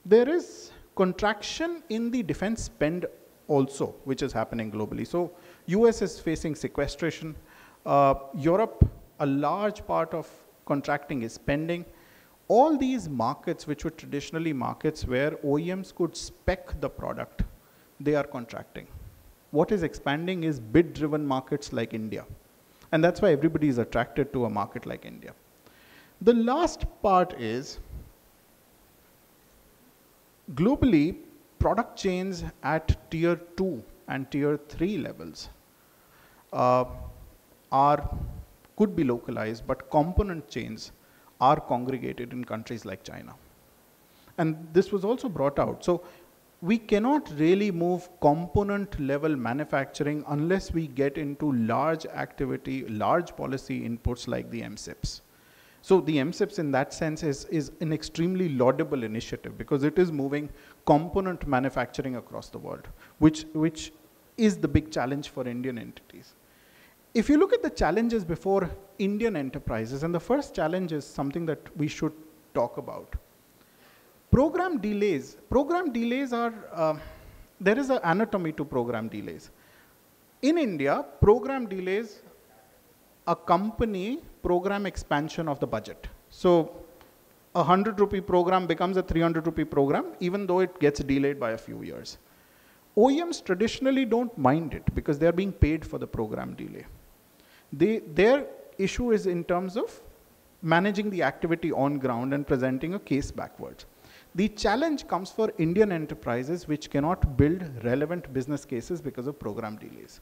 There is contraction in the defense spend also, which is happening globally. So US is facing sequestration. Europe, a large part of contracting is spending. All these markets, which were traditionally markets where OEMs could spec the product, they are contracting. What is expanding is bid-driven markets like India. And that's why everybody is attracted to a market like India. The last part is, globally, product chains at tier 2 and tier 3 levels could be localized, but component chains are congregated in countries like China. And this was also brought out. So we cannot really move component level manufacturing unless we get into large activity, large policy inputs like the MSIPs. So the MSIPs in that sense is an extremely laudable initiative because it is moving component manufacturing across the world, which is the big challenge for Indian entities. If you look at the challenges before Indian enterprises, and the first challenge is something that we should talk about. Program delays are, there is an anatomy to program delays. In India, program delays accompany program expansion of the budget. So a 100 rupee program becomes a 300 rupee program, even though it gets delayed by a few years. OEMs traditionally don't mind it because they're being paid for the program delay. Their issue is in terms of managing the activity on ground and presenting a case backwards. The challenge comes for Indian enterprises which cannot build relevant business cases because of program delays.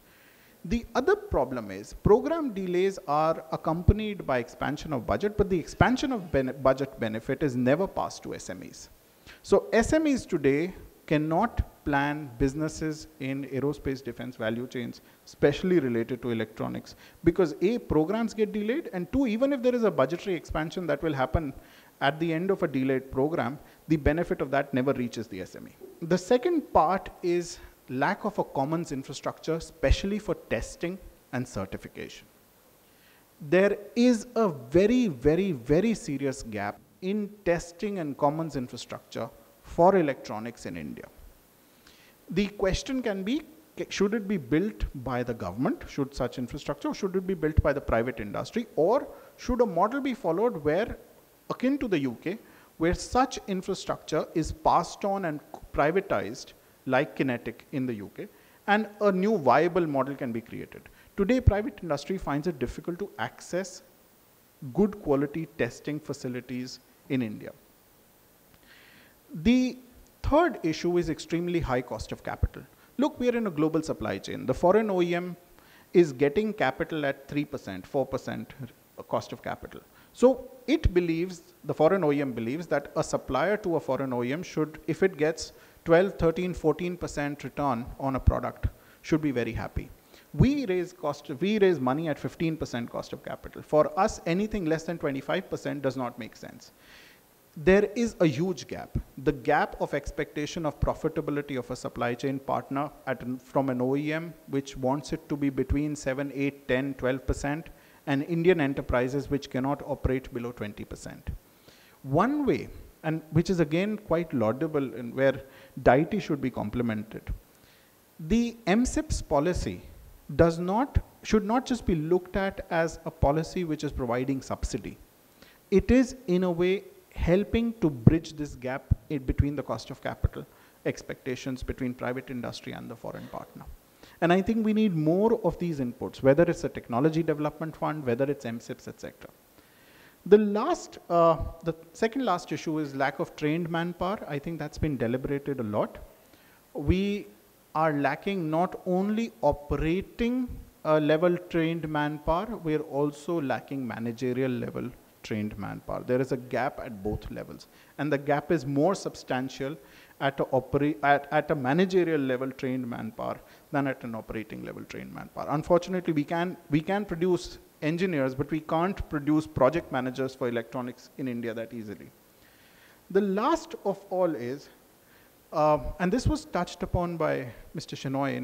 The other problem is program delays are accompanied by expansion of budget, but the expansion of budget benefit is never passed to SMEs. So SMEs today cannot plan businesses in aerospace defense value chains, especially related to electronics, because A, programs get delayed, and two, even if there is a budgetary expansion that will happen at the end of a delayed program, the benefit of that never reaches the SME. The second part is lack of a commons infrastructure, especially for testing and certification. There is a very, very, very serious gap in testing and commons infrastructure for electronics in India. The question can be, should it be built by the government, should such infrastructure, or should it be built by the private industry, or should a model be followed where, akin to the UK, where such infrastructure is passed on and privatized like Kinetic in the UK, and a new viable model can be created. Today, private industry finds it difficult to access good quality testing facilities in India. The third issue is extremely high cost of capital. Look, we are in a global supply chain. The foreign OEM is getting capital at 3%, 4% cost of capital. So it believes, the foreign OEM believes that a supplier to a foreign OEM should, if it gets 12, 13, 14% return on a product, should be very happy. We raise money at 15% cost of capital. For us, anything less than 25% does not make sense. There is a huge gap. The gap of expectation of profitability of a supply chain partner from an OEM, which wants it to be between 7, 8, 10, 12%, and Indian enterprises which cannot operate below 20%. One way, and which is again quite laudable and where DIT should be complemented, the MSIPs policy should not just be looked at as a policy which is providing subsidy. It is in a way helping to bridge this gap between the cost of capital expectations between private industry and the foreign partner. And I think we need more of these inputs, whether it's a technology development fund, whether it's MSIPs, etc. The second last issue is lack of trained manpower. I think that's been deliberated a lot. We are lacking not only operating level trained manpower, we are also lacking managerial level trained manpower. There is a gap at both levels, and the gap is more substantial at a managerial level trained manpower than at an operating level trained manpower. Unfortunately, we can produce engineers, but we can't produce project managers for electronics in India that easily. The last of all is, and this was touched upon by Mr. Shenoy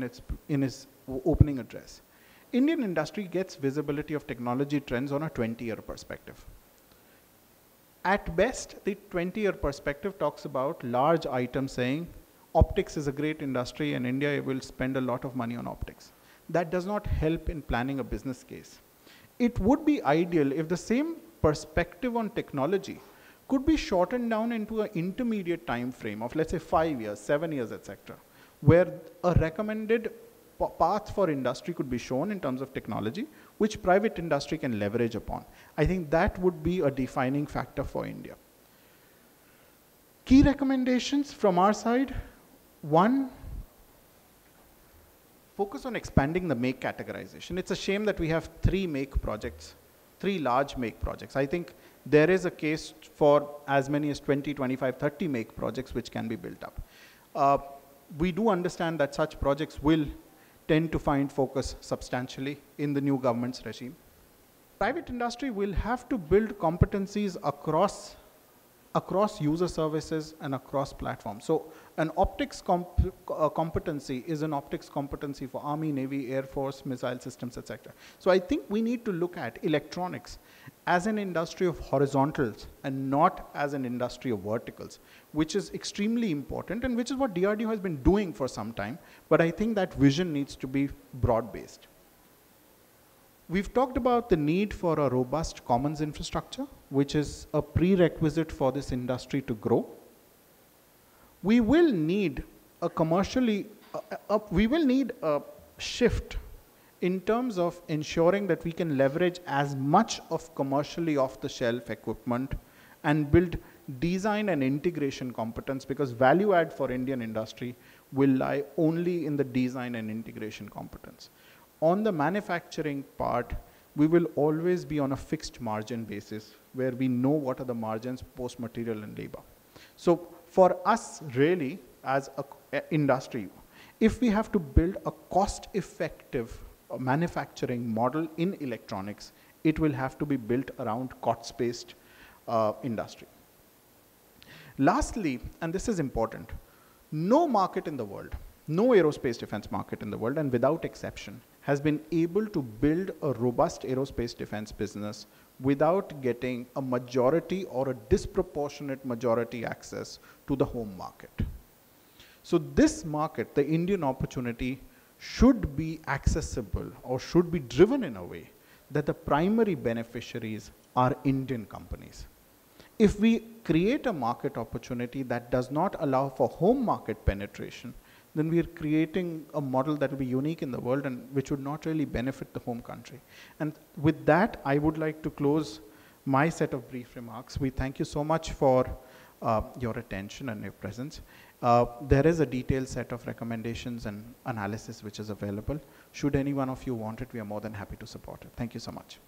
in his opening address, Indian industry gets visibility of technology trends on a 20-year perspective. At best, the 20-year perspective talks about large items saying optics is a great industry and India will spend a lot of money on optics. That does not help in planning a business case. It would be ideal if the same perspective on technology could be shortened down into an intermediate time frame of, let's say, 5 years, 7 years, etc., where a recommended path for industry could be shown in terms of technology, which private industry can leverage upon. I think that would be a defining factor for India. Key recommendations from our side: 1, focus on expanding the make categorization. It's a shame that we have 3 make projects, 3 large make projects. I think there is a case for as many as 20, 25, 30 make projects which can be built up. We do understand that such projects will tend to find focus substantially in the new government's regime. Private industry will have to build competencies across user services and across platforms. So an optics competency is an optics competency for Army, Navy, Air Force, missile systems, etc. So I think we need to look at electronics as an industry of horizontals and not as an industry of verticals, which is extremely important and which is what DRDO has been doing for some time, but I think that vision needs to be broad-based. We've talked about the need for a robust commons infrastructure, which is a prerequisite for this industry to grow. We will need a shift in terms of ensuring that we can leverage as much of commercially off-the-shelf equipment and build design and integration competence, because value add for Indian industry will lie only in the design and integration competence. On the manufacturing part, we will always be on a fixed margin basis where we know what are the margins post material and labor. So for us really as an industry, if we have to build a cost-effective manufacturing model in electronics, it will have to be built around COTS-based industry. Lastly, and this is important, no market in the world, no aerospace defense market in the world, and without exception, has been able to build a robust aerospace defense business without getting a majority or a disproportionate majority access to the home market. So this market, the Indian opportunity, should be accessible or should be driven in a way that the primary beneficiaries are Indian companies. If we create a market opportunity that does not allow for home market penetration, then we are creating a model that will be unique in the world and which would not really benefit the home country. And with that, I would like to close my set of brief remarks. We thank you so much for your attention and your presence. There is a detailed set of recommendations and analysis which is available. Should any one of you want it, we are more than happy to support it. Thank you so much.